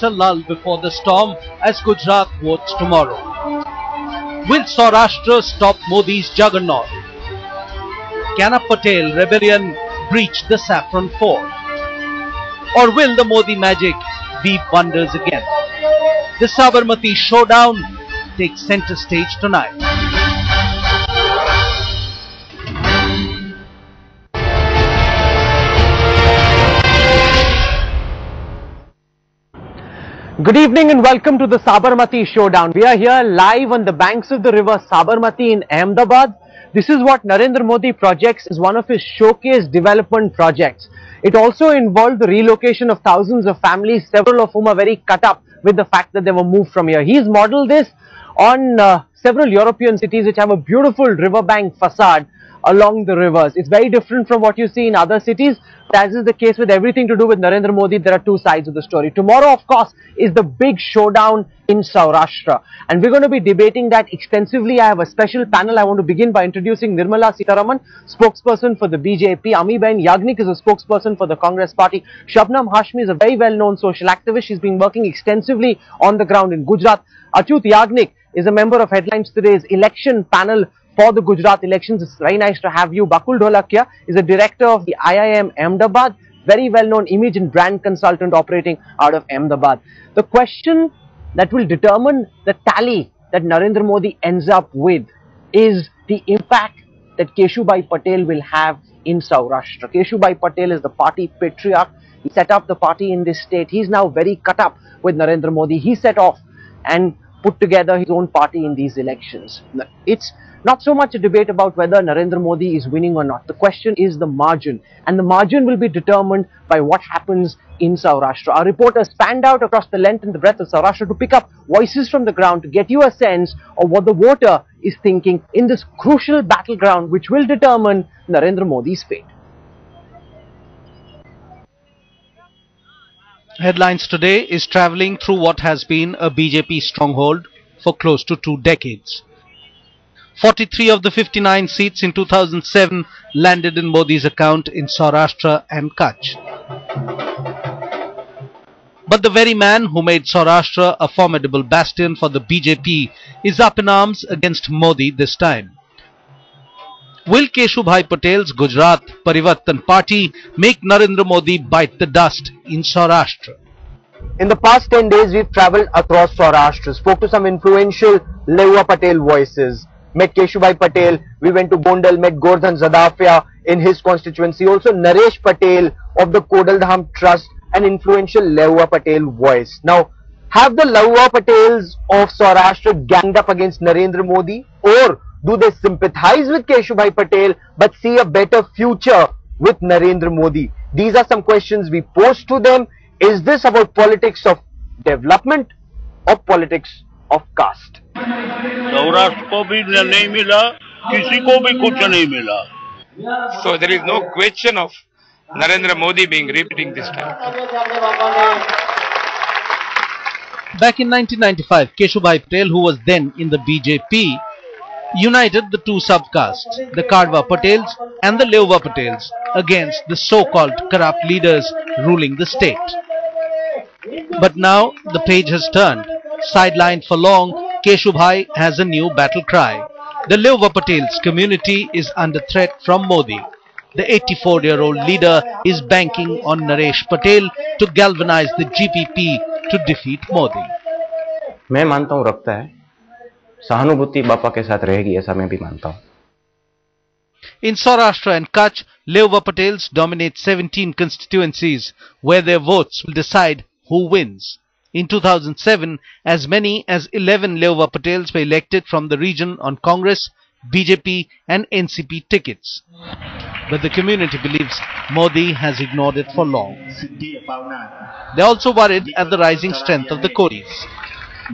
a lull before the storm as Gujarat votes tomorrow. Will Saurashtra stop Modi's juggernaut? Can a Patel rebellion breach the saffron fort? Or will the Modi magic weave wonders again? The Sabarmati showdown takes center stage tonight. Good evening and welcome to the Sabarmati Showdown. We are here live on the banks of the river Sabarmati in Ahmedabad. This is what Narendra Modi projects as one of his showcase development projects. It also involved the relocation of thousands of families, several of whom are very cut up with the fact that they were moved from here. He's modeled this on several European cities which have a beautiful riverbank facade along the rivers. It's very different from what you see in other cities. As is the case with everything to do with Narendra Modi, there are two sides of the story. Tomorrow, of course, is the big showdown in Saurashtra. And we're going to be debating that extensively. I have a special panel. I want to begin by introducing Nirmala Sitharaman, spokesperson for the BJP. Amiben Yagnik is a spokesperson for the Congress party. Shabnam Hashmi is a very well-known social activist. She's been working extensively on the ground in Gujarat. Achyut Yagnik is a member of Headlines Today's election panel for the Gujarat elections. It's very nice to have you. Bakul Dholakia is a director of the IIM Ahmedabad, very well-known image and brand consultant operating out of Ahmedabad. The question that will determine the tally that Narendra Modi ends up with is the impact that Keshubhai Patel will have in Saurashtra. Keshubhai Patel is the party patriarch. He set up the party in this state. He's now very cut up with Narendra Modi. He set off and put together his own party in these elections. It's not so much a debate about whether Narendra Modi is winning or not. The question is the margin, and the margin will be determined by what happens in Saurashtra. Our reporters spanned out across the length and the breadth of Saurashtra to pick up voices from the ground to get you a sense of what the voter is thinking in this crucial battleground which will determine Narendra Modi's fate. Headlines Today is travelling through what has been a BJP stronghold for close to 2 decades. 43 of the 59 seats in 2007 landed in Modi's account in Saurashtra and Kutch. But the very man who made Saurashtra a formidable bastion for the BJP is up in arms against Modi this time. Will Keshubhai Patel's Gujarat Parivartan party make Narendra Modi bite the dust in Saurashtra? In the past 10 days, we've travelled across Saurashtra, spoke to some influential Lehua Patel voices, met Keshubhai Patel, we went to Gondal, met Gordhan Zadafia in his constituency, also Naresh Patel of the Kodaldham Trust, an influential Lehua Patel voice. Now, have the Lehua Patels of Saurashtra ganged up against Narendra Modi, or do they sympathize with Keshubhai Patel but see a better future with Narendra Modi? These are some questions we pose to them. Is this about politics of development or politics of caste? Saurashtra को भी नहीं मिला, किसी को भी कुछ नहीं मिला. So there is no question of Narendra Modi being repeating this time. Back in 1995, Keshubhai Patel, who was then in the BJP, united the two subcastes, the Kadwa Patels and the Lehua Patels, against the so-called corrupt leaders ruling the state. But now the page has turned. Sidelined for long, Keshubhai has a new battle cry. The Lehua Patels community is under threat from Modi. The 84-year-old leader is banking on Naresh Patel to galvanize the GPP to defeat Modi. मैं मानता हूँ रखता है, सहानुभूति बापा के साथ रहेगी ऐसा मैं भी मानता हूँ. In Saurashtra and Kutch, Lehua Patels dominate 17 constituencies where their votes will decide who wins. In 2007, as many as 11 Lehua Patels were elected from the region on Congress, BJP and NCP tickets. But the community believes Modi has ignored it for long. They are also worried at the rising strength of the Kodis,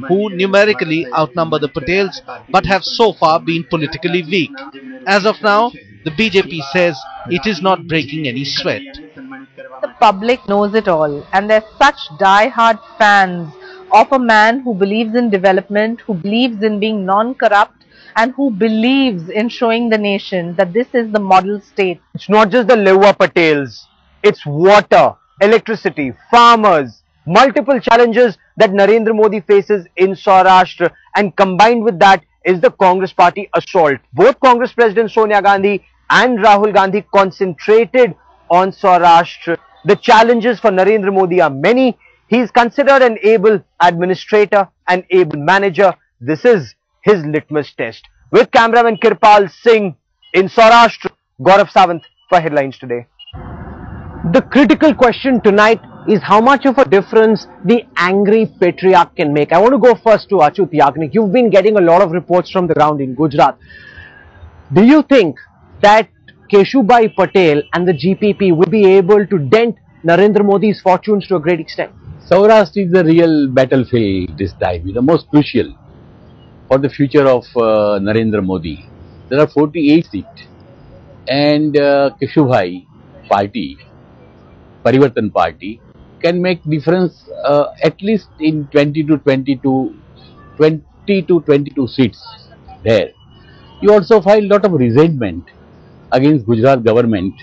who numerically outnumber the Patels but have so far been politically weak. As of now, the BJP says it is not breaking any sweat. The public knows it all, and they're such die-hard fans of a man who believes in development, who believes in being non-corrupt, and who believes in showing the nation that this is the model state. It's not just the Lehua Patels, it's water, electricity, farmers, multiple challenges that Narendra Modi faces in Saurashtra, and combined with that is the Congress party assault. Both Congress President Sonia Gandhi and Rahul Gandhi concentrated on Saurashtra. The challenges for Narendra Modi are many. He is considered an able administrator, an able manager. This is his litmus test. With cameraman Kirpal Singh in Saurashtra, Gaurav Sawant for Headlines Today. The critical question tonight is how much of a difference the angry patriarch can make. I want to go first to Achut Yagnik. You've been getting a lot of reports from the ground in Gujarat. Do you think that Keshubhai Patel and the GPP will be able to dent Narendra Modi's fortunes to a great extent? Saurashtra is the real battlefield this time, the most crucial for the future of Narendra Modi. There are 48 seats, and Keshubhai party, Parivartan party, can make difference at least in 20 to 22 seats there. You also find a lot of resentment against Gujarat government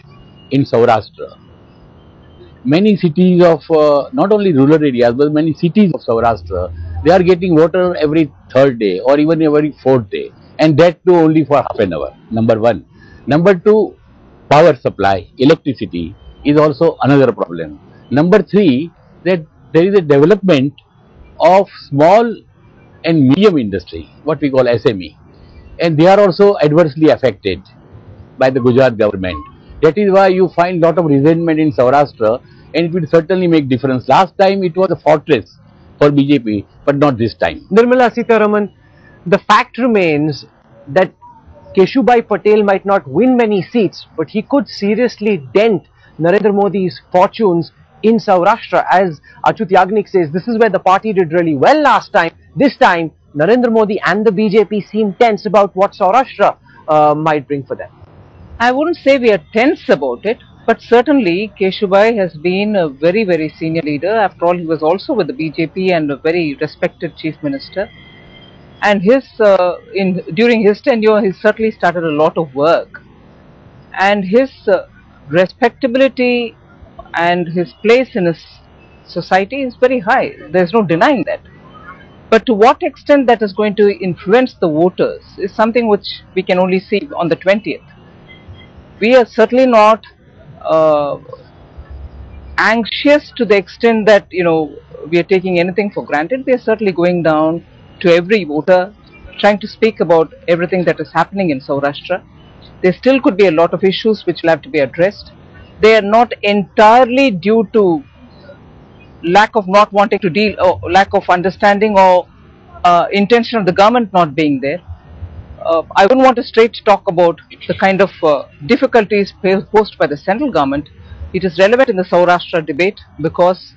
in Saurashtra. Many cities of, not only rural areas, but many cities of Saurashtra, they are getting water every third day or even every fourth day, and that too only for half an hour, number one. Number two, power supply, electricity is also another problem. Number three, that there is a development of small and medium industry, what we call SME, and they are also adversely affected by the Gujarat government. That is why you find lot of resentment in Saurashtra, and it will certainly make difference. Last time it was a fortress for BJP, but not this time. Nirmala Sitharaman, the fact remains that Keshubhai Patel might not win many seats, but he could seriously dent Narendra Modi's fortunes in Saurashtra. As Achut Yagnik says, this is where the party did really well last time. This time, Narendra Modi and the BJP seem tense about what Saurashtra might bring for them. I wouldn't say we are tense about it, but certainly Keshubhai has been a very, very senior leader. After all, he was also with the BJP and a very respected chief minister. And during his tenure, he certainly started a lot of work. And his respectability and his place in his society is very high. There's no denying that. But to what extent that is going to influence the voters is something which we can only see on the 20th. We are certainly not anxious to the extent that, we are taking anything for granted. We are certainly going down to every voter, trying to speak about everything that is happening in Saurashtra. There still could be a lot of issues which will have to be addressed. They are not entirely due to lack of not wanting to deal, or lack of understanding, or intention of the government not being there. I wouldn't want to straight talk about the kind of difficulties posed by the central government. It is relevant in the Saurashtra debate because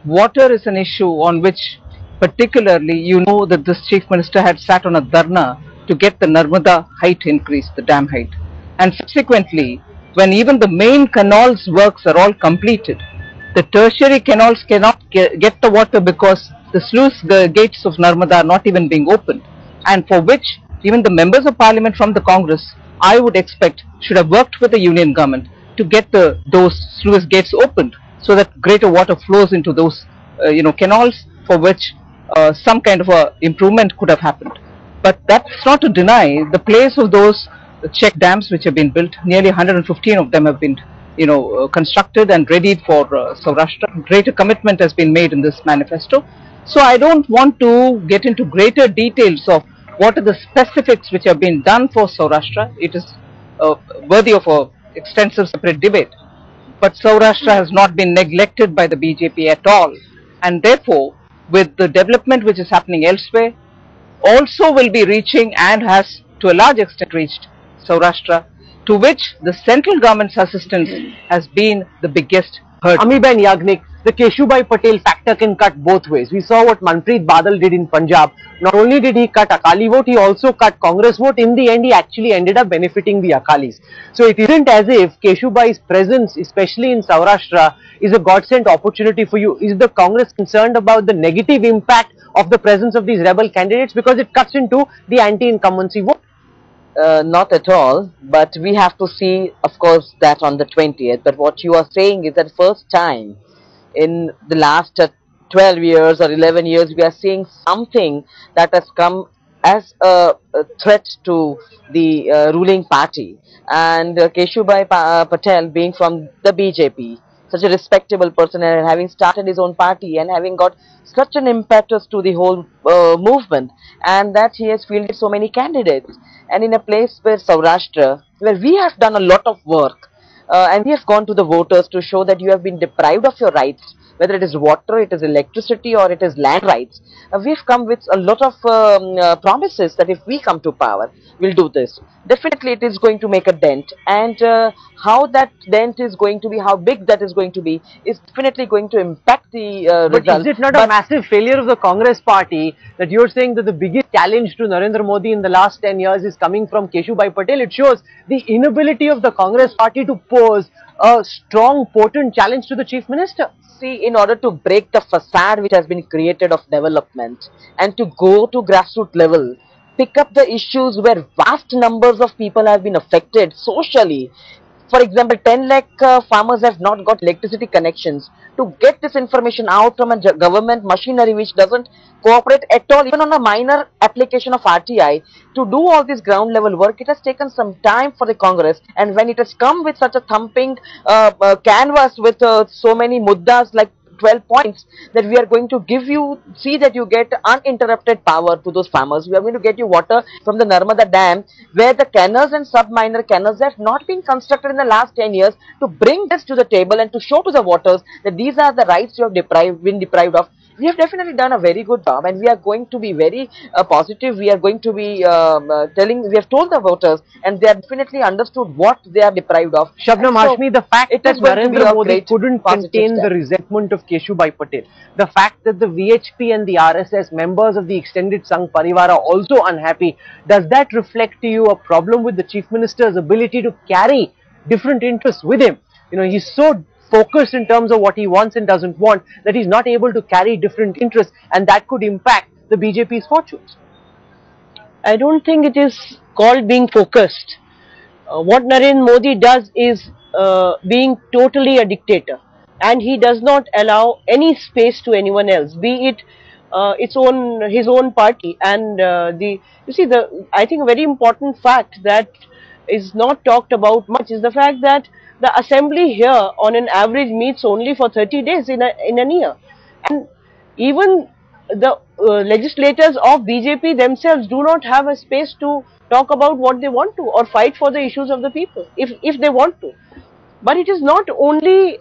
water is an issue on which particularly that this chief minister had sat on a dharna to get the Narmada height increased, the dam height. And subsequently, when even the main canals works are all completed, the tertiary canals cannot get the water because the sluice gates of Narmada are not even being opened, and for which even the members of parliament from the Congress, I would expect, should have worked with the union government to get those sluice gates opened so that greater water flows into those canals, for which some kind of a improvement could have happened. But that's not to deny the place of those check dams which have been built. Nearly 115 of them have been constructed and readied for Saurashtra. Greater commitment has been made in this manifesto. So I don't want to get into greater details of what are the specifics which have been done for Saurashtra. It is worthy of an extensive separate debate. But Saurashtra has not been neglected by the BJP at all. And therefore, with the development which is happening elsewhere, also will be reaching and has to a large extent reached Saurashtra, to which the central government's assistance has been the biggest hurt. Amiben Yagnik, the Keshubhai Patel factor can cut both ways. We saw what Manpreet Badal did in Punjab. Not only did he cut Akali vote, he also cut Congress vote. In the end, he actually ended up benefiting the Akalis. So it isn't as if Keshubhai's presence, especially in Saurashtra, is a godsend opportunity for you. Is the Congress concerned about the negative impact of the presence of these rebel candidates because it cuts into the anti-incumbency vote? Not at all, but we have to see, of course, that on the 20th. But what you are saying is that first time in the last 12 years or 11 years, we are seeing something that has come as a threat to the ruling party. And Keshubhai Patel, being from the BJP, such a respectable person, and having started his own party and having got such an impetus to the whole movement, and that he has fielded so many candidates. And in a place where Saurashtra, where we have done a lot of work, and we have gone to the voters to show that you have been deprived of your rights, whether it is water, it is electricity, or it is land rights. We've come with a lot of promises that if we come to power, we'll do this. Definitely it is going to make a dent, and how that dent is going to be, how big that is going to be, is definitely going to impact the But result. is it not a massive failure of the Congress party that you're saying that the biggest challenge to Narendra Modi in the last 10 years is coming from Keshubhai Patel? It shows the inability of the Congress party to pose a strong, potent challenge to the Chief Minister. See, in order to break the facade which has been created of development and to go to grassroots level, pick up the issues where vast numbers of people have been affected socially. For example, 10 lakh farmers have not got electricity connections. To get this information out from a government machinery which doesn't cooperate at all, even on a minor application of RTI, to do all this ground level work, it has taken some time for the Congress. And when it has come with such a thumping canvas with so many muddas like 12 points, that we are going to give you, see that you get uninterrupted power to those farmers. We are going to get you water from the Narmada Dam, where the canals and sub-minor canals have not been constructed in the last 10 years, to bring this to the table and to show to the voters that these are the rights you have been deprived of. We have definitely done a very good job, and we are going to be very positive. We are going to be we have told the voters, and they have definitely understood what they are deprived of. Shabnam Hashmi, the fact that Narendra Modi couldn't contain the resentment of Keshubhai Patel, the fact that the VHP and the RSS, members of the extended Sangh Parivar, are also unhappy, does that reflect to you a problem with the Chief Minister's ability to carry different interests with him? You know, he's so focused in terms of what he wants and doesn't want that he's not able to carry different interests, and that could impact the BJP's fortunes. I don't think it is called being focused. What Narendra Modi does is being totally a dictator, and he does not allow any space to anyone else, be it his own party. And I think a very important fact that is not talked about much is the fact that the assembly here on an average meets only for 30 days in a year, and even the legislators of BJP themselves do not have a space to talk about what they want to or fight for the issues of the people if they want to. But it is not only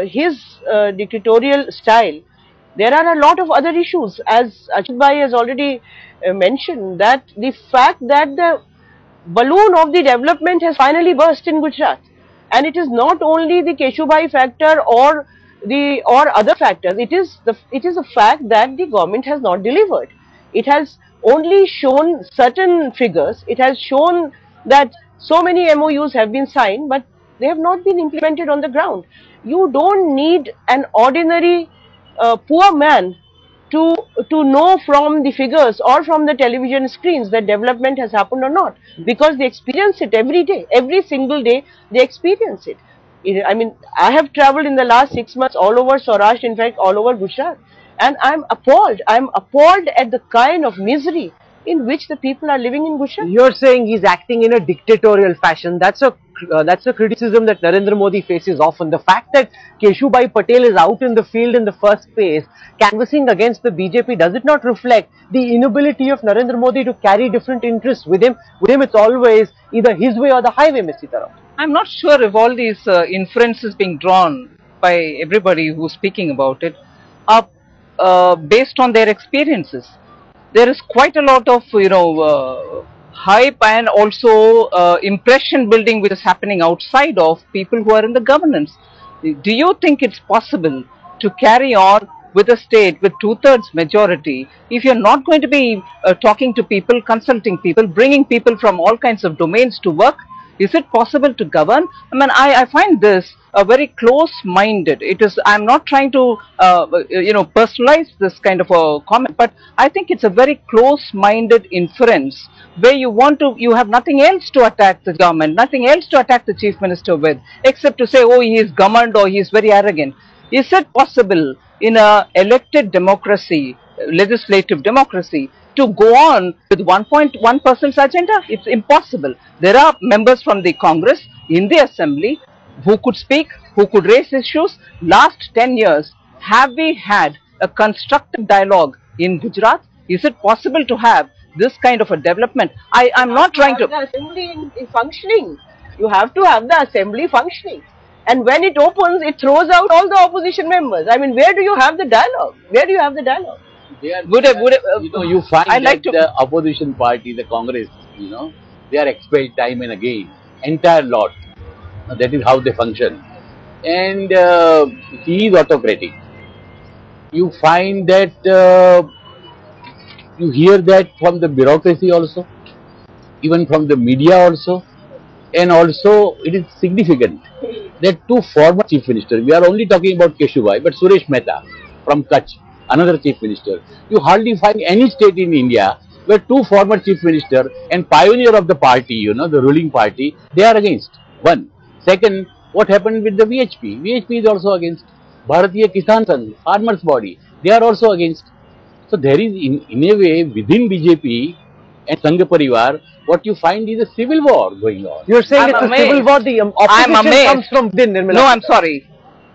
his dictatorial style. There are a lot of other issues, as Achut Bhai has already mentioned, that the fact that the balloon of the development has finally burst in Gujarat. And it is not only the Keshubhai factor or other factors. It is a fact that the government has not delivered. It has only shown certain figures. It has shown that so many MOUs have been signed, but they have not been implemented on the ground. You don't need an ordinary poor man to know from the figures or from the television screens that development has happened or not, because they experience it every day, every single day they experience it. I mean, I have traveled in the last 6 months all over Saurashtra, in fact all over Gujarat, and I'm appalled at the kind of misery in which the people are living in Gujarat. You're saying he's acting in a dictatorial fashion. That's a criticism that Narendra Modi faces often. The fact that Keshubhai Patel is out in the field in the first phase, canvassing against the BJP, does it not reflect the inability of Narendra Modi to carry different interests with him? With him, it's always either his way or the highway, Ms. Sitaram. I'm not sure if all these inferences being drawn by everybody who's speaking about it are based on their experiences. There is quite a lot of, hype and also impression building which is happening outside of people who are in the governance. Do you think it's possible to carry on with a state with 2/3 majority if you're not going to be talking to people, consulting people, bringing people from all kinds of domains to work? Is it possible to govern? I mean, I find this very close-minded. I'm not trying to, personalize this kind of a comment, but I think it's a very close-minded inference where you have nothing else to attack the government, nothing else to attack the chief minister with, except to say, oh, he is governed or he is very arrogant. Is it possible in a elected democracy, legislative democracy, to go on with 1.1%'s agenda? It's impossible. There are members from the Congress in the Assembly who could speak, who could raise issues. Last 10 years, have we had a constructive dialogue in Gujarat? Is it possible to have this kind of a development? I'm not trying to... The assembly in functioning. You have to have the assembly functioning. And when it opens, it throws out all the opposition members. I mean, where do you have the dialogue? Where do you have the dialogue? You find the opposition party, the Congress, they are expelled time and again, entire lot. That is how they function. And he is autocratic. You find that, you hear that from the bureaucracy also, even from the media also, and also it is significant that two former chief ministers, we are only talking about Keshubai, but Suresh Mehta from Kutch, another chief minister. You hardly find any state in India where two former chief ministers and pioneer of the party, the ruling party, they are against. One. Second, what happened with the VHP? VHP is also against. Bharatiya Kisan Sangh, farmers body, they are also against. So there is in a way within BJP and Sangh Parivar, what you find is a civil war going on. You're saying it's a civil war, the opposition comes from within, Nirmala. No, I'm sorry.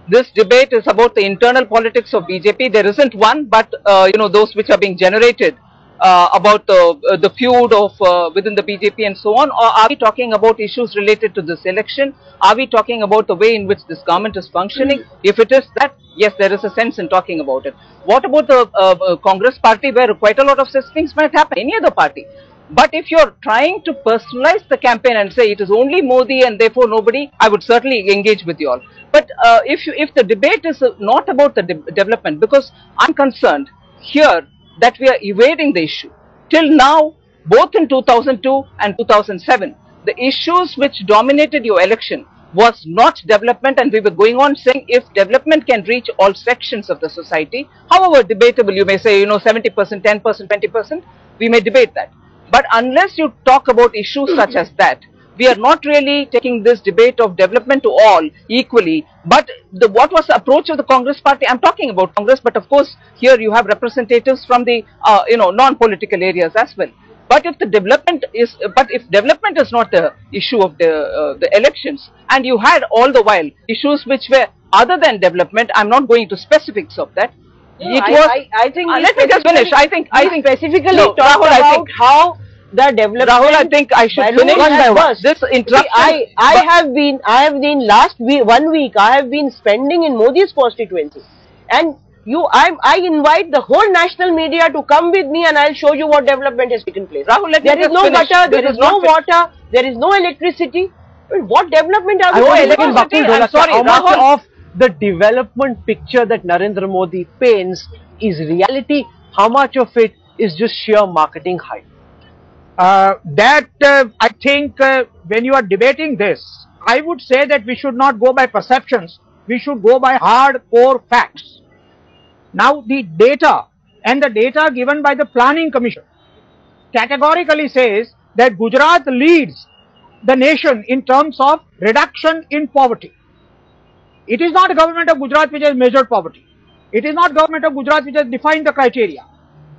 This debate is about the internal politics of BJP. There isn't one, but those which are being generated about the feud of within the BJP and so on. Or are we talking about issues related to this election? Are we talking about the way in which this government is functioning? If it is that, yes, there is a sense in talking about it. What about the Congress party, where quite a lot of such things might happen? Any other party? But if you're trying to personalize the campaign and say it is only Modi and therefore nobody, I would certainly engage with you all. But if the debate is not about the development, because I'm concerned here that we are evading the issue. Till now, both in 2002 and 2007, the issues which dominated your election was not development, and we were going on saying if development can reach all sections of the society, however debatable you may say, 70%, 10%, 20%, we may debate that. But unless you talk about issues such as that, we are not really taking this debate of development to all equally. But what was the approach of the Congress party? I'm talking about Congress, but of course here you have representatives from the non-political areas as well. But if development is not the issue of the elections, and you had all the while issues which were other than development, I'm not going into specifics of that. No, I think let me just finish. I think specifically talk about how the development. Rahul, I think I should finish one by one. This interruption. I have been last week, 1 week. I have been spending in Modi's constituency, and I invite the whole national media to come with me, and I'll show you what development has taken place. Rahul, there is no gutter, there is no water, there is no electricity. What development are we talking about? I'm sorry, how much of the development picture that Narendra Modi paints is reality? How much of it is just sheer marketing hype? I think when you are debating this, I would say that we should not go by perceptions, we should go by hardcore facts. Now the data and the data given by the Planning Commission categorically says that Gujarat leads the nation in terms of reduction in poverty. It is not the government of Gujarat which has measured poverty. It is not government of Gujarat which has defined the criteria.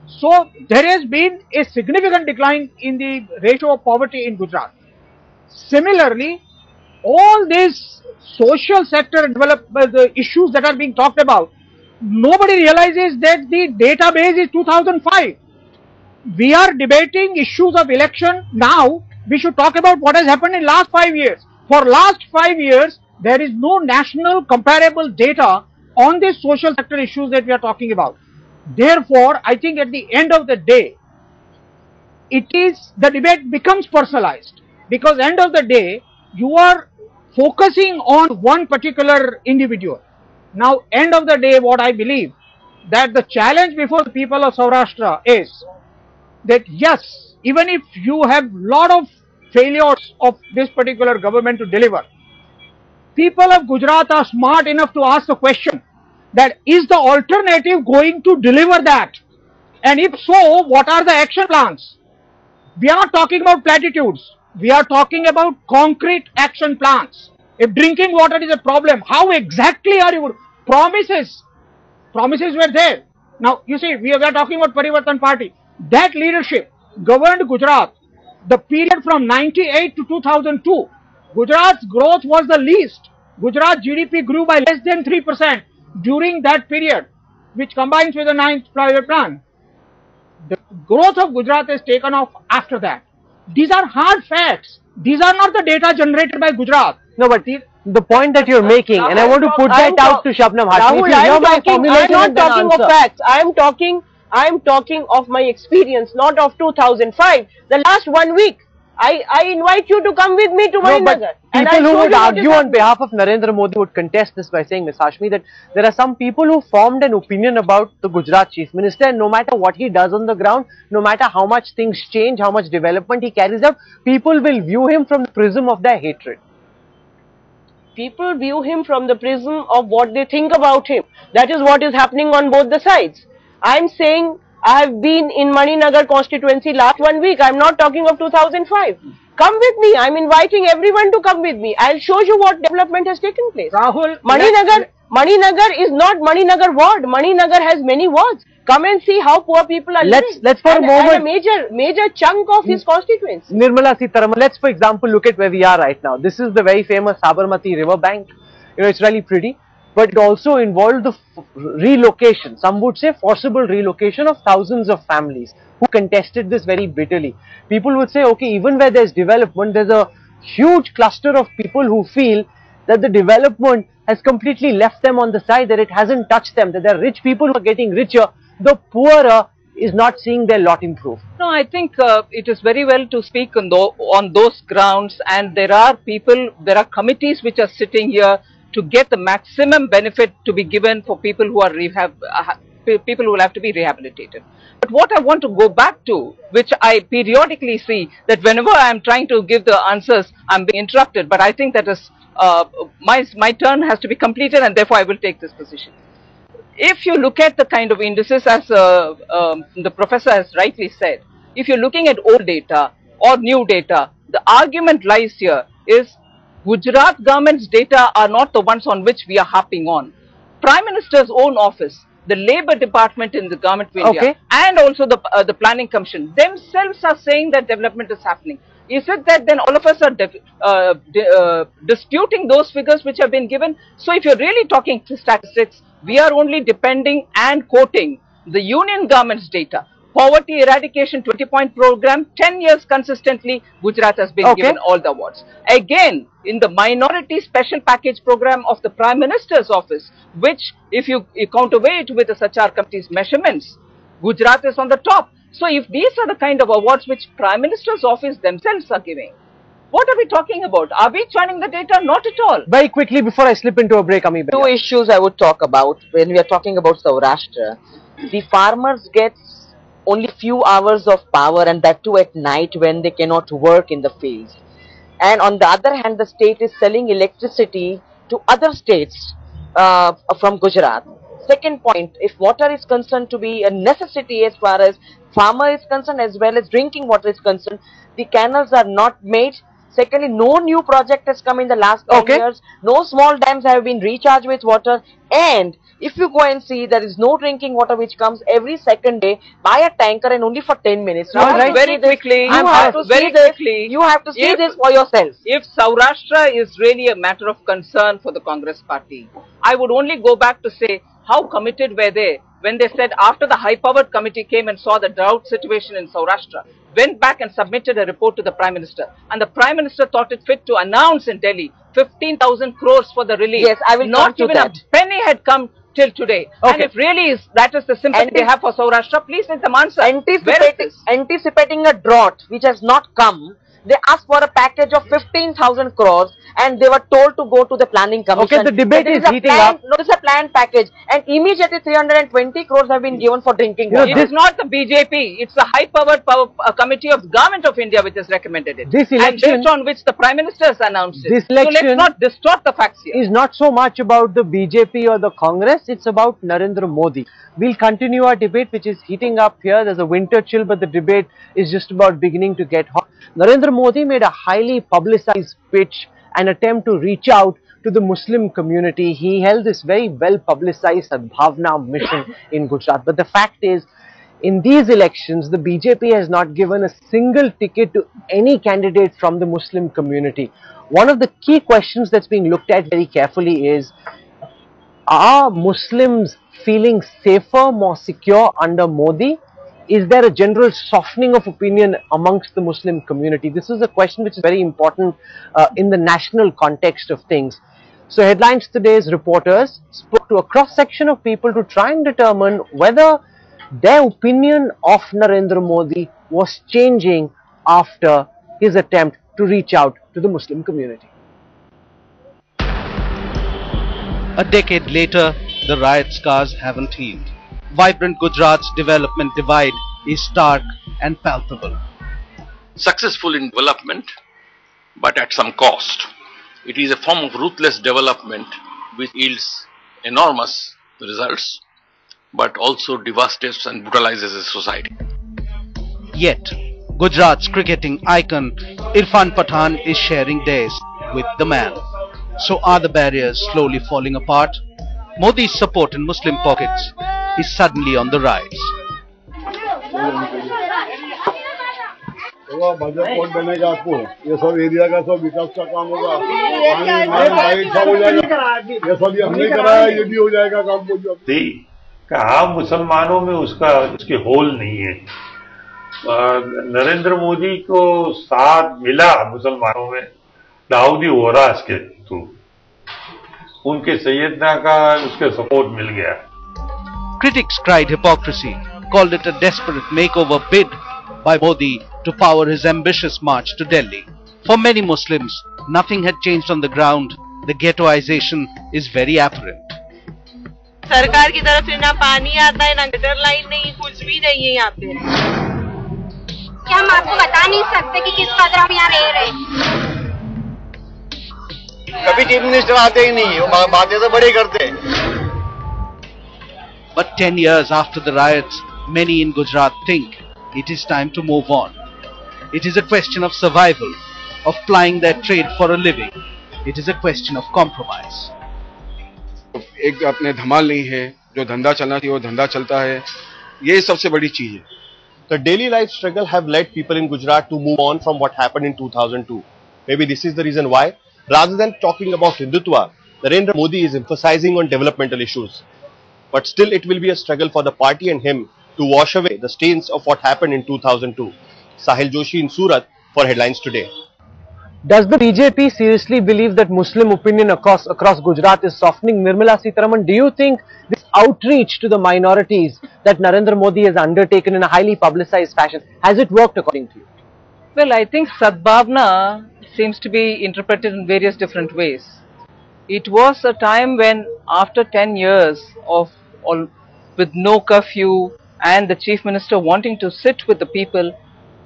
So there has been a significant decline in the ratio of poverty in Gujarat. Similarly, all these social sector development issues that are being talked about, nobody realizes that the database is 2005. We are debating issues of election now. We should talk about what has happened in last 5 years. For last 5 years, there is no national comparable data on the social sector issues that we are talking about. Therefore, I think at the end of the day, the debate becomes personalized, because end of the day, you are focusing on one particular individual. Now, end of the day, what I believe, that the challenge before the people of Saurashtra is that yes, even if you have lot of failures of this particular government to deliver, people of Gujarat are smart enough to ask the question that is the alternative going to deliver that? And if so, what are the action plans? We are not talking about platitudes. We are talking about concrete action plans. If drinking water is a problem, how exactly are you promises were there. Now, you see, we are talking about Parivartan Party. That leadership governed Gujarat. The period from 98 to 2002, Gujarat's growth was the least. Gujarat GDP grew by less than 3% during that period, which combines with the 9th private plan. The growth of Gujarat has taken off after that. These are hard facts. These are not the data generated by Gujarat. No, but the point that you're making, and I want to put that out to Shabnam Hashmi. Rahul, I'm not talking of facts. I'm talking of my experience, not of 2005. The last 1 week, I invite you to come with me to Marinagar. People who would argue on behalf of Narendra Modi would contest this by saying, Ms. Hashmi, that there are some people who formed an opinion about the Gujarat Chief Minister, and no matter what he does on the ground, no matter how much things change, how much development he carries out, people will view him from the prism of their hatred. People view him from the prism of what they think about him. That is what is happening on both the sides. I'm saying I have been in Marinagar constituency last 1 week. I'm not talking of 2005. Come with me. I'm inviting everyone to come with me. I'll show you what development has taken place. Rahul, Marinagar is not Marinagar ward. Marinagar has many wards. Come and see how poor people are living. Let's for a moment. And a major chunk of his constituency. Nirmala Sitharaman, let's for example look at where we are right now. This is the very famous Sabarmati river bank. You know, it's really pretty. But it also involved the relocation, some would say forcible relocation of thousands of families who contested this very bitterly. People would say, okay, even where there's development, there's a huge cluster of people who feel that the development has completely left them on the side, that it hasn't touched them, that there are rich people who are getting richer, the poorer is not seeing their lot improve. No, I think it is very well to speak on those grounds, and there are committees which are sitting here to get the maximum benefit to be given for people who are people who will have to be rehabilitated. But what I want to go back to, which I periodically see, that whenever I am trying to give the answers, I am being interrupted. But I think that is my turn has to be completed, and therefore I will take this position. If you look at the kind of indices, as the professor has rightly said, if you're looking at old data or new data, the argument lies here is Gujarat government's data are not the ones on which we are harping on. Prime Minister's own office, the Labour Department in the Government of India, and also the Planning Commission themselves are saying that development is happening. Is it that then all of us are disputing those figures which have been given? So if you're really talking statistics, we are only depending and quoting the Union government's data. Poverty Eradication 20-point program, 10 years consistently, Gujarat has been given all the awards. Again, in the Minority Special Package program of the Prime Minister's office, which if you counterweigh it with the Sachar Committee's measurements, Gujarat is on the top. So if these are the kind of awards which Prime Minister's office themselves are giving, what are we talking about? Are we churning the data? Not at all. Very quickly before I slip into a break, Ami. Two issues I would talk about when we are talking about Saurashtra. The farmers get only few hours of power, and that too at night when they cannot work in the fields. And on the other hand, the state is selling electricity to other states from Gujarat. Second point, if water is concerned to be a necessity as far as farmer is concerned as well as drinking water is concerned, the canals are not made. Secondly, no new project has come in the last 10 years. No small dams have been recharged with water. And if you go and see, there is no drinking water which comes every second day by a tanker and only for 10 minutes. You have to see this for yourself. If Saurashtra is really a matter of concern for the Congress party, I would only go back to say, how committed were they when they said after the high-powered committee came and saw the drought situation in Saurashtra, went back and submitted a report to the Prime Minister, and the Prime Minister thought it fit to announce in Delhi 15,000 crores for the relief. Yes, I will not even a penny had come till today. And if really that is the sympathy they have for Saurashtra, please let them answer. Anticipating a drought which has not come, they asked for a package of 15,000 crores and they were told to go to the planning commission. The debate is heating up. No, it's a planned package, and immediately 320 crores have been given for drinking water. It is not the BJP, it's the high-powered committee of the Government of India which has recommended it. This election, and based on which the Prime Minister has announced it. This election, so let's not distort the facts here. Is not so much about the BJP or the Congress, it's about Narendra Modi. We'll continue our debate, which is heating up here. There's a winter chill, but the debate is just about beginning to get hot. Narendra Modi made a highly publicized pitch, an attempt to reach out to the Muslim community. He held this very well publicized Sadbhavna mission in Gujarat. But the fact is, in these elections, the BJP has not given a single ticket to any candidate from the Muslim community. One of the key questions that's being looked at very carefully is, are Muslims feeling safer, more secure under Modi? Is there a general softening of opinion amongst the Muslim community? This is a question which is very important in the national context of things. So Headlines Today's reporters spoke to a cross-section of people to try and determine whether their opinion of Narendra Modi was changing after his attempt to reach out to the Muslim community. A decade later, the riot scars haven't healed. Vibrant Gujarat's development divide is stark and palpable. Successful in development, but at some cost. It is a form of ruthless development which yields enormous results, but also devastates and brutalizes a society. Yet, Gujarat's cricketing icon Irfan Pathan is sharing days with the man. So are the barriers slowly falling apart? Modi's support in Muslim pockets is suddenly on the rise. कहा मुसलमानों में उसकी whole नहीं है। नरेंद्र मोदी को साथ मिला मुसलमानों में दाऊदी वोरास के थ्रू, उनके सैयदना का उसके सपोर्ट मिल गया। Critics cried hypocrisy, called it a desperate makeover bid by Modi to power his ambitious march to Delhi. For many Muslims, nothing had changed on the ground. The ghettoization is very apparent. सरकार की तरफ से ना पानी आता है, ना gutter line नहीं, कुछ भी नहीं है यहाँ पे। क्या हम आपको बता नहीं सकते कि किस कदर हम यहाँ रह रहे हैं? कभी चीफ मिनिस्टर आते ही नहीं, वो बातें तो बड़ी करते हैं। But 10 years after the riots, many in Gujarat think it is time to move on. It is a question of survival, of plying their trade for a living. It is a question of compromise. एक अपने धमाल नहीं है, जो धंधा चलना चाहिए वो धंधा चलता है, ये सबसे बड़ी चीज है। The daily life struggle have led people in Gujarat to move on from what happened in 2002. Maybe this is the reason why, rather than talking about Hindutva, Narendra Modi is emphasizing on developmental issues. But still it will be a struggle for the party and him to wash away the stains of what happened in 2002. Sahil Joshi in Surat for Headlines Today. Does the BJP seriously believe that Muslim opinion across Gujarat is softening? Nirmala Sitharaman, do you think this outreach to the minorities that Narendra Modi has undertaken in a highly publicized fashion, has it worked according to you? Well, I think Sadbhavna seems to be interpreted in various different ways. It was a time when, after 10 years of with no curfew and the Chief Minister wanting to sit with the people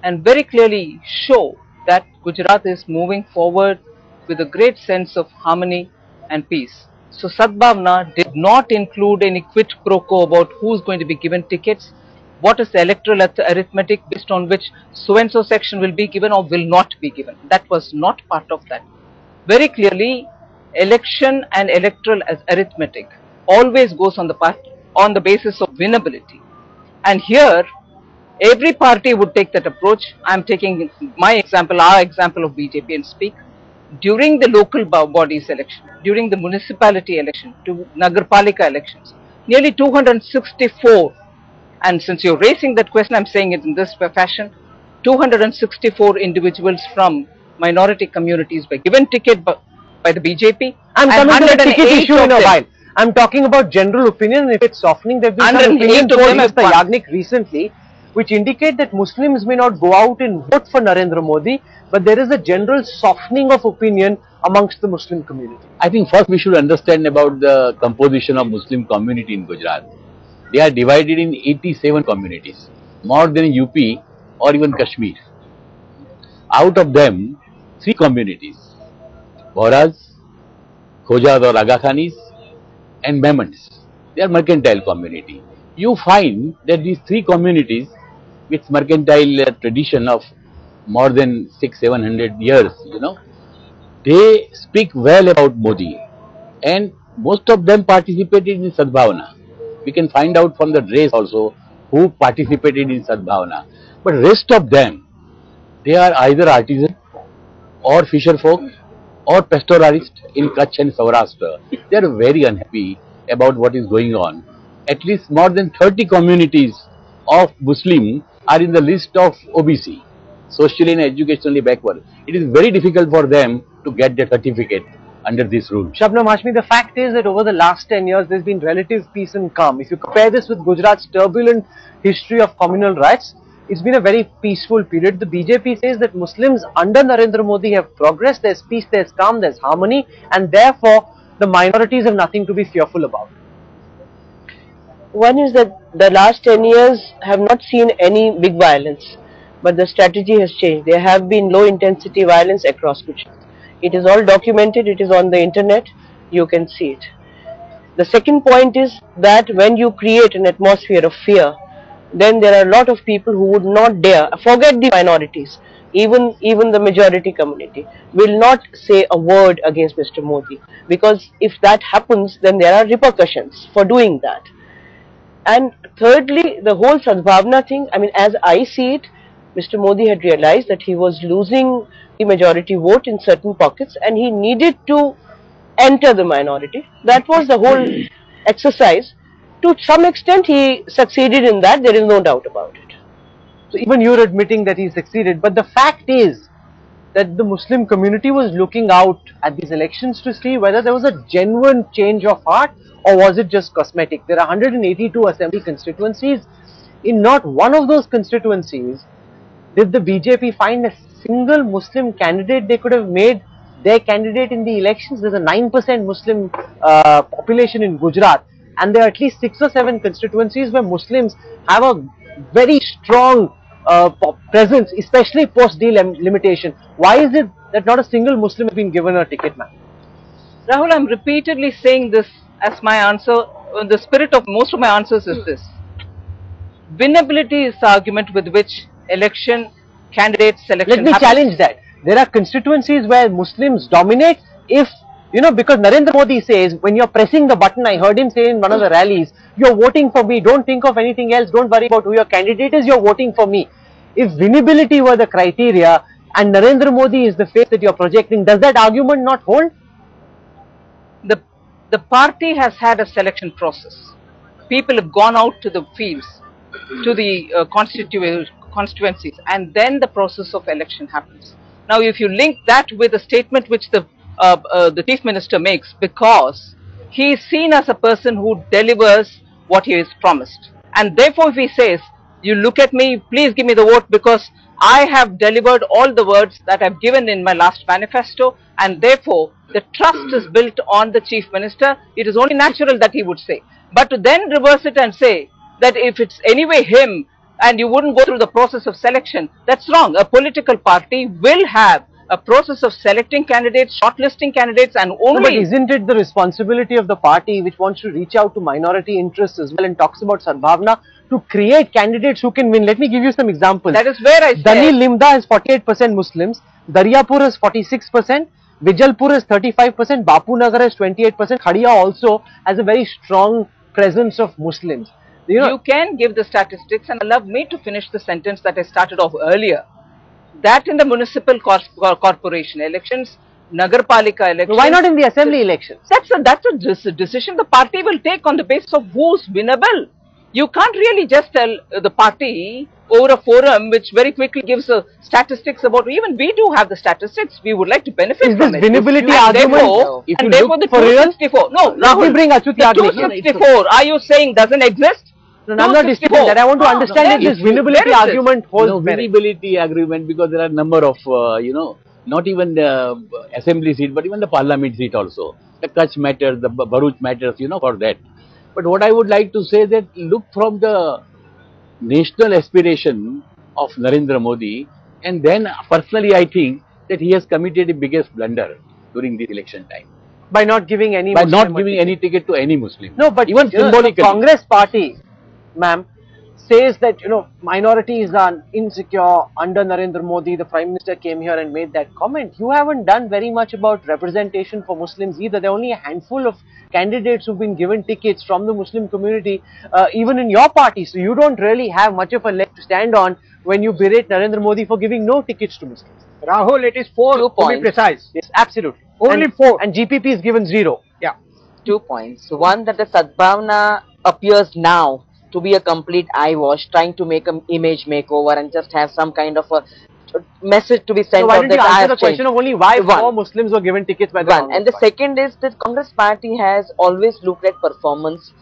and very clearly show that Gujarat is moving forward with a great sense of harmony and peace. So Sadbhavna did not include any quid pro quo about who is going to be given tickets, what is the electoral arithmetic based on which so-and-so section will be given or will not be given. That was not part of that. Very clearly, election and electoral arithmetic always goes on the basis of winnability. And here, every party would take that approach. I am taking my example, our example of BJP and speak. During the local bodies election, during the municipality election, to Nagarpalika elections, nearly 264, and since you're raising that question, I'm saying it in this fashion, 264 individuals from minority communities were given ticket by the BJP. I'm coming to the ticket issue in a while. I'm talking about general opinion. If it's softening, there's been some opinion towards Mr. Yagnik recently, which indicate that Muslims may not go out and vote for Narendra Modi, but there is a general softening of opinion amongst the Muslim community. I think first we should understand about the composition of Muslim community in Gujarat. They are divided in 87 communities, more than UP or even Kashmir. Out of them, 3 communities, Bohras, Khojad or Aga Khanis, and Memons. They are mercantile community. You find that these 3 communities with mercantile tradition of more than 600-700 years, they speak well about Modi, and most of them participated in Sadbhavana. We can find out from the race also who participated in Sadbhavana. But rest of them, they are either artisan or fisher folk or pastoralists in Kutch and Saurashtra. They are very unhappy about what is going on. At least more than 30 communities of Muslim are in the list of OBC, socially and educationally backward. It is very difficult for them to get their certificate under this rule. Shabnam Hashmi, the fact is that over the last 10 years, there's been relative peace and calm. If you compare this with Gujarat's turbulent history of communal riots, it's been a very peaceful period. The BJP says that Muslims under Narendra Modi have progressed. There's peace, there's calm, there's harmony, and therefore the minorities have nothing to be fearful about. One is that the last 10 years have not seen any big violence, but the strategy has changed. There have been low intensity violence across Gujarat. It is all documented, it is on the internet, you can see it. The second point is that when you create an atmosphere of fear, then there are a lot of people who would not dare, forget the minorities, even the majority community, will not say a word against Mr. Modi. Because if that happens, then there are repercussions for doing that. And thirdly, the whole Sadbhavna thing, I mean, as I see it, Mr. Modi had realized that he was losing the majority vote in certain pockets and he needed to enter the minority. That was the whole exercise. To some extent, he succeeded in that, there is no doubt about it. So even you're admitting that he succeeded, but the fact is that the Muslim community was looking out at these elections to see whether there was a genuine change of heart or was it just cosmetic. There are 182 assembly constituencies. In not one of those constituencies did the BJP find a single Muslim candidate they could have made their candidate in the elections. There's a 9% Muslim population in Gujarat, and there are at least 6 or 7 constituencies where Muslims have a very strong presence, especially post delimitation. Why is it that not a single Muslim has been given a ticket, ma'am? Rahul, I'm repeatedly saying this as my answer. The spirit of most of my answers is this. Winnability is the argument with which election candidate selection Let me happens. challenge that. There are constituencies where Muslims dominate. If, you know, because Narendra Modi says, when you're pressing the button, I heard him say in one of the rallies, you're voting for me, don't think of anything else, don't worry about who your candidate is, you're voting for me. If winnability were the criteria and Narendra Modi is the face that you're projecting, does that argument not hold? The party has had a selection process. People have gone out to the fields, to the constituencies, and then the process of election happens. Now, if you link that with a statement which the Chief Minister makes, because he is seen as a person who delivers what he has promised, and therefore if he says, you look at me, please give me the vote because I have delivered all the words that I've given in my last manifesto, and therefore the trust is built on the Chief Minister, it is only natural that he would say. But to then reverse it and say that if it's anyway him and you wouldn't go through the process of selection, that's wrong. A political party will have a process of selecting candidates, shortlisting candidates, and only... No, but isn't it the responsibility of the party which wants to reach out to minority interests as well and talks about Sadbhavna to create candidates who can win? Let me give you some examples. That is where I said... Dalli Limda has 48% Muslims, Daryapur has 46%, Vijalpur has 35%, Bapu Nagar has 28%, Khadia also has a very strong presence of Muslims. You can give the statistics, and allow me to finish the sentence that I started off earlier. That in the municipal corporation elections, Nagarpalika elections... Why not in the assembly elections? That's a decision the party will take on the basis of who's winnable. You can't really just tell the party over a forum which very quickly gives statistics about... Even we do have the statistics, we would like to benefit from it. Is this winnability argument? And therefore the 264... No, Rahul, the 264, are you saying doesn't exist? No, I'm not disputing that. I want to understand if this winnability argument holds merit. Winnability argument, because there are a number of, not even the assembly seat, but even the parliament seat also. The Kutch matters, the Bharuch matters, for that. But what I would like to say that look from the national aspiration of Narendra Modi, and then personally I think that he has committed the biggest blunder during the election time. By not giving any By not giving any ticket to any Muslim. No, but even symbolically. The Congress party, ma'am, says that, you know, minorities are insecure under Narendra Modi. The Prime Minister came here and made that comment. You haven't done very much about representation for Muslims either. There are only a handful of candidates who've been given tickets from the Muslim community, even in your party. So you don't really have much of a leg to stand on when you berate Narendra Modi for giving no tickets to Muslims. Rahul, it is 4 to be precise. Yes, absolutely. Only 4. And GPP is given 0. Yeah. 2 points. One, that the Sadbhavna appears now to be a complete eyewash, trying to make an image makeover and just have some kind of a message to be sent So why out didn't that you I answer have the question changed. of only why One. 4 Muslims were given tickets by the One. Congress And the party? second is that Congress party has always looked at performance.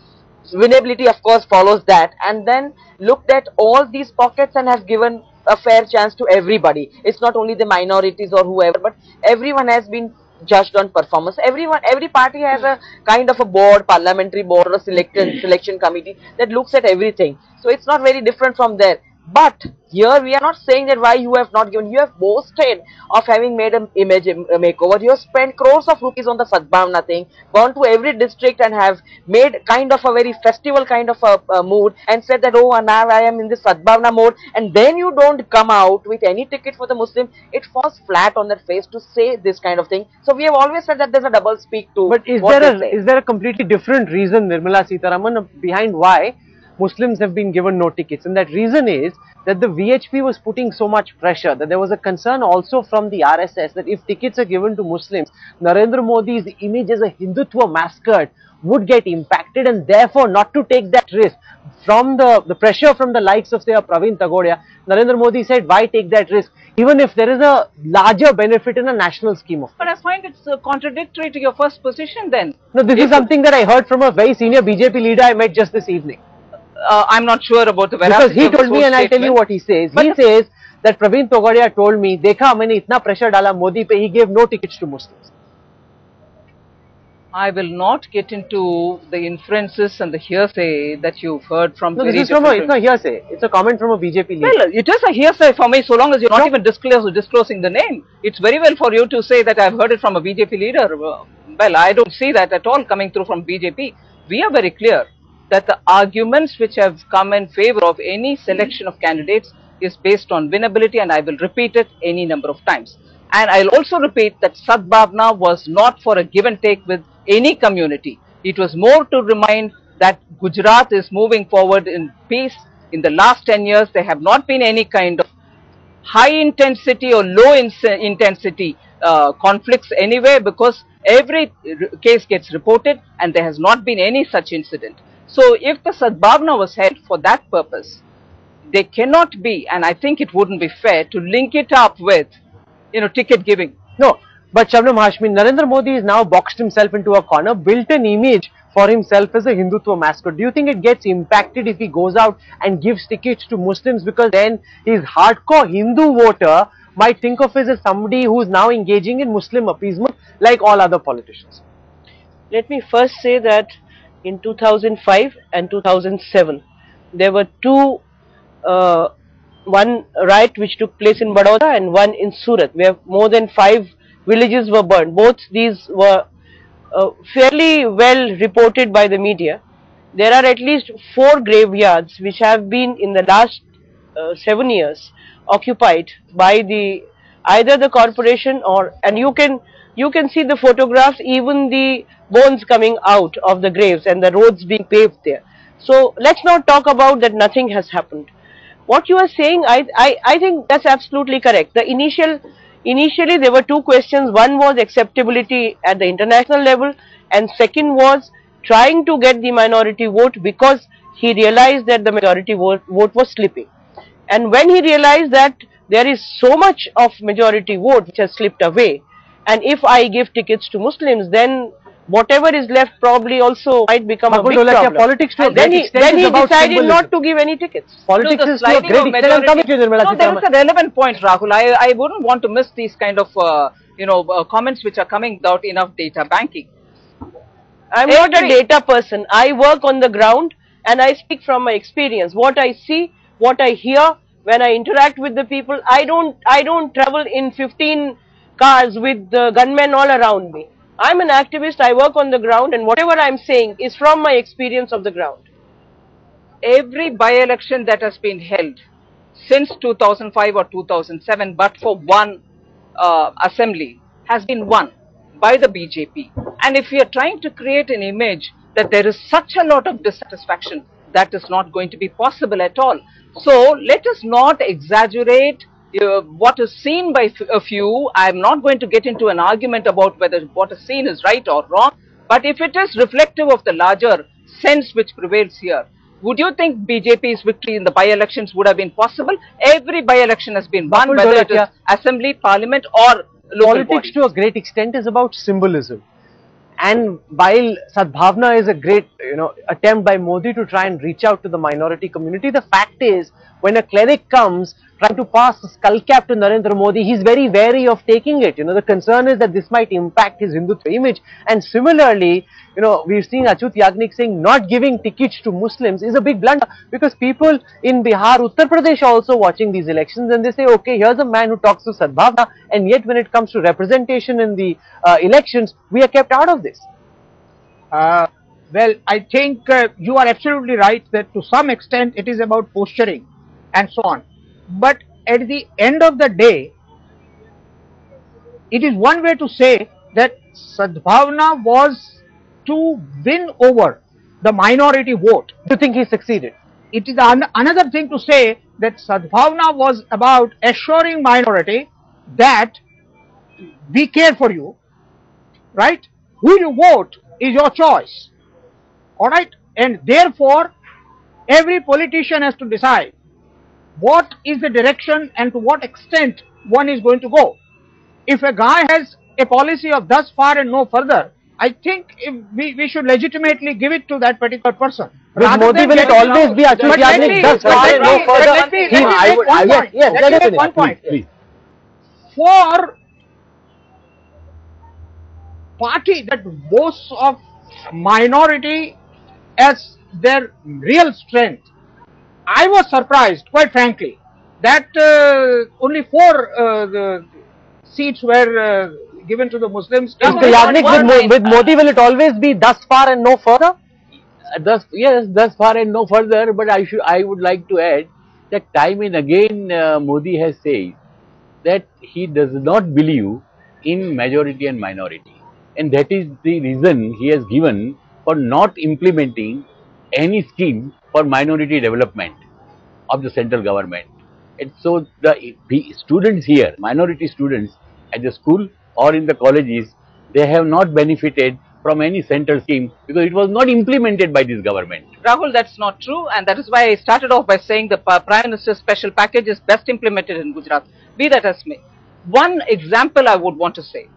Winnability, of course, follows that, and then looked at all these pockets and have given a fair chance to everybody. It's not only the minorities or whoever, but everyone has been judged on performance. Every party has a kind of a board, parliamentary board or selection committee that looks at everything. So it's not very different from there. But here we are not saying that why you have not given. You have boasted of having made an image makeover. You have spent crores of rupees on the Sadbhavna thing, gone to every district and have made kind of a very festival kind of a mood and said that, oh, now I am in this Sadbhavna mode, and then you don't come out with any ticket for the Muslim. It falls flat on their face to say this kind of thing. So we have always said that there's a double speak to But is there a completely different reason, Nirmala Sitharaman, behind why Muslims have been given no tickets? And that reason is that the VHP was putting so much pressure, that there was a concern also from the RSS that if tickets are given to Muslims, Narendra Modi's image as a Hindutva mascot would get impacted, and therefore not to take that risk. From the pressure from the likes of, say, Praveen Tagodia, Narendra Modi said, why take that risk, even if there is a larger benefit in a national scheme of things? But I find it's contradictory to your first position then. No, this is something that I heard from a very senior BJP leader I met just this evening. I'm not sure about the Because veracity he of told me, and I'll tell you what he says. He says that Praveen Togadia told me, "Dekha, maine itna pressure dala Modi pe, he gave no tickets to Muslims." I will not get into the inferences and the hearsay that you've heard from. No, this is from it's not hearsay. It's a comment from a BJP leader. Well, it is a hearsay for me so long as you're not even disclosing the name. It's very well for you to say that I've heard it from a BJP leader. Well, I don't see that at all coming through from BJP. We are very clear that the arguments which have come in favor of any selection of candidates is based on winnability, and I will repeat it any number of times. And I'll also repeat that Sadbhavna was not for a give and take with any community. It was more to remind that Gujarat is moving forward in peace. In the last 10 years, there have not been any kind of high intensity or low intensity conflicts anywhere, because every case gets reported and there has not been any such incident. So if the Sadbhavna was held for that purpose, they cannot be, and I think it wouldn't be fair to link it up with, ticket giving. No, but Shabnam Hashmi, Narendra Modi has now boxed himself into a corner, built an image for himself as a Hindutva mascot. Do you think it gets impacted if he goes out and gives tickets to Muslims, because then his hardcore Hindu voter might think of him as somebody who is now engaging in Muslim appeasement like all other politicians? Let me first say that in 2005 and 2007, there were one riot which took place in Baroda and one in Surat, where more than 5 villages were burned. Both these were fairly well reported by the media. There are at least 4 graveyards which have been in the last 7 years occupied by either the corporation and you can see the photographs, even the bones coming out of the graves and the roads being paved there. So let's not talk about that nothing has happened. What you are saying, I think that's absolutely correct. Initially there were 2 questions. One was acceptability at the international level, and second was trying to get the minority vote, because he realized that the majority vote was slipping. And when he realized that there is so much of majority vote which has slipped away, and if I give tickets to Muslims, then whatever is left probably also might become a big problem. Politics to a then great he extent is about decided symbolism. not to give any tickets. Politics is to a great extent. No, there is a relevant point, Rahul. I wouldn't want to miss these kind of comments which are coming without enough data banking. I'm not a data person. I work on the ground and I speak from my experience. What I see, what I hear when I interact with the people. I don't travel in 15 cars with the gunmen all around me. I'm an activist. I work on the ground, and whatever I'm saying is from my experience of the ground. every by-election that has been held since 2005 or 2007, but for one assembly, has been won by the BJP. And if we are trying to create an image that there is such a lot of dissatisfaction, that is not going to be possible at all. So let us not exaggerate what is seen by a few. I am not going to get into an argument about whether what is seen is right or wrong, but if it is reflective of the larger sense which prevails here, would you think BJP's victory in the by-elections would have been possible? Every by-election has been won, whether it is assembly, parliament or local politics to a great extent is about symbolism. And while Sadbhavna is a great, attempt by Modi to try and reach out to the minority community, the fact is, when a cleric comes trying to pass a skull cap to Narendra Modi, he's very wary of taking it. The concern is that this might impact his Hindutva image. And similarly, we've seen Achyut Yagnik saying not giving tickets to Muslims is a big blunder, because people in Bihar, Uttar Pradesh are also watching these elections, and they say, okay, here's a man who talks to Sadbhavna, and yet when it comes to representation in the elections, we are kept out of this. Well, I think you are absolutely right that to some extent it is about posturing and so on. But at the end of the day, it is one way to say that Sadbhavna was to win over the minority vote. Do you think he succeeded? It is another thing to say that Sadbhavna was about assuring minority that we care for you, right? Who you vote is your choice, alright? And therefore, every politician has to decide what is the direction and to what extent one is going to go. If a guy has a policy of thus far and no further, I think we should legitimately give it to that particular person. With Modi, will it always be Achyut Yagnik thus far and no further? Let me make one point. For party that boasts of minority as their real strength, I was surprised, quite frankly, that only 4 seats were given to the Muslims. Mr. Yagnik, with Modi, will it always be thus far and no further? Yes, thus far and no further. But I would like to add that time and again Modi has said that he does not believe in majority and minority, and that is the reason he has given for not implementing any scheme for minority development of the central government. And so the students here, minority students at the school or in the colleges, they have not benefited from any central scheme because it was not implemented by this government. Rahul, that's not true, and that is why I started off by saying the Prime Minister's special package is best implemented in Gujarat. Be that as may. One example I would want to say,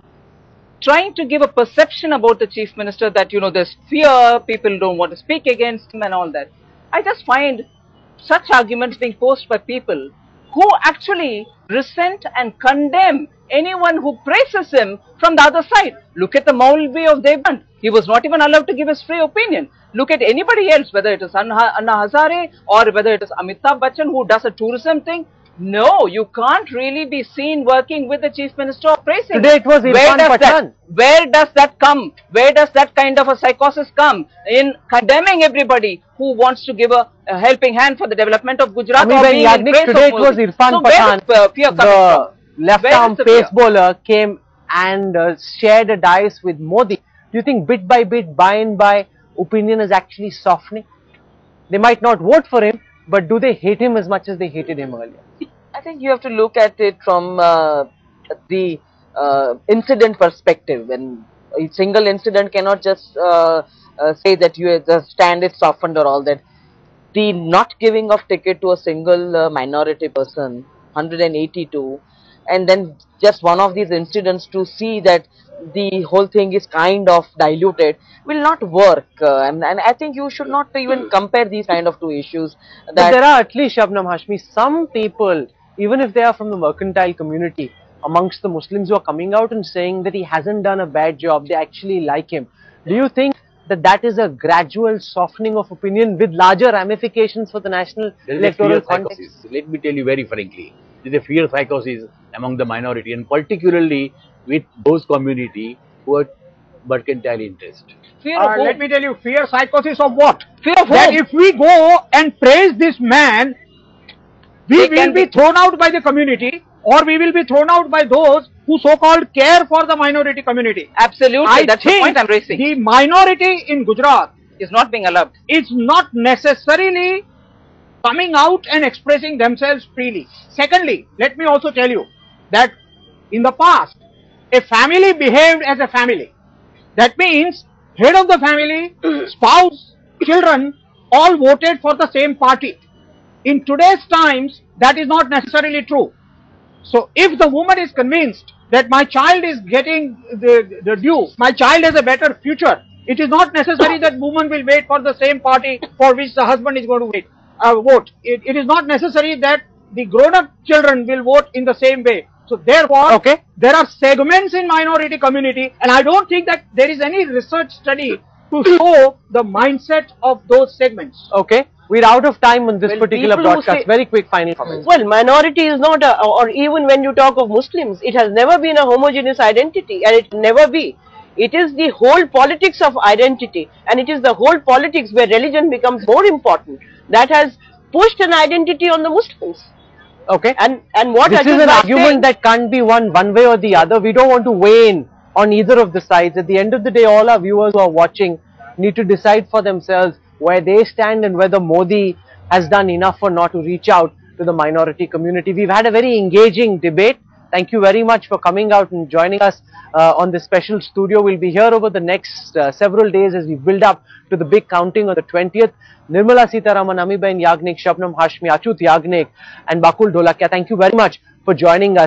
trying to give a perception about the Chief Minister that, there's fear, people don't want to speak against him and all that. I just find such arguments being posed by people who actually resent and condemn anyone who praises him from the other side. Look at the Maulvi of Devband. He was not even allowed to give his free opinion. Look at anybody else, whether it is Anna Hazare or whether it is Amitabh Bachchan who does a tourism thing. No, you can't really be seen working with the Chief Minister or praising. Today it was Irfan Pathan. Where does that come? Where does that kind of a psychosis come? In condemning everybody who wants to give a helping hand for the development of Gujarat. Today it was Irfan Pathan, the left-arm pace bowler, came and shared a dice with Modi. Do you think bit by bit, by and by, opinion is actually softening? They might not vote for him, but do they hate him as much as they hated him earlier? I think you have to look at it from the incident perspective. And a single incident cannot just say that the stand is softened or all that. The not giving of ticket to a single minority person, 182, and then just one of these incidents to see that the whole thing is kind of diluted will not work. And I think you should not even compare these kind of two issues. But there are at least, Shabnam Hashmi, some people, even if they are from the mercantile community, amongst the Muslims who are coming out and saying that he hasn't done a bad job, they actually like him. Do you think that that is a gradual softening of opinion with larger ramifications for the national electoral context? Let me tell you very frankly, there is a fear psychosis among the minority, and particularly with those community who are mercantile interest. Fear of let me tell you, fear psychosis of what? Fear of that whom? if we go and praise this man, we will be thrown out by the community, or we will be thrown out by those who so-called care for the minority community. Absolutely, that's the point I'm raising. The minority in Gujarat is not being allowed. It's not necessarily coming out and expressing themselves freely. Secondly, let me also tell you that in the past, a family behaved as a family. That means head of the family, spouse, children all voted for the same party. In today's times, that is not necessarily true. So if the woman is convinced that my child is getting the due, my child has a better future, it is not necessary that woman will wait for the same party for which the husband is going to vote. It is not necessary that the grown-up children will vote in the same way. So therefore, there are segments in minority community, and I don't think that there is any research study to show the mindset of those segments. Okay. We're out of time on this particular broadcast. Very quick final comments. Well, minority is not, or even when you talk of Muslims, it has never been a homogeneous identity, and it will never be. It is the whole politics of identity, and it is the whole politics where religion becomes more important that has pushed an identity on the Muslims. Okay. And what this is an argument that can't be won one way or the other. We don't want to weigh in on either of the sides. At the end of the day, all our viewers who are watching need to decide for themselves where they stand and whether Modi has done enough or not to reach out to the minority community. We've had a very engaging debate. Thank you very much for coming out and joining us on this special studio. We'll be here over the next several days as we build up to the big counting on the 20th. Nirmala Sitaraman, Amiben Yagnik, Shabnam Hashmi, Achut Yagnik and Bakul Dholakia, thank you very much for joining us.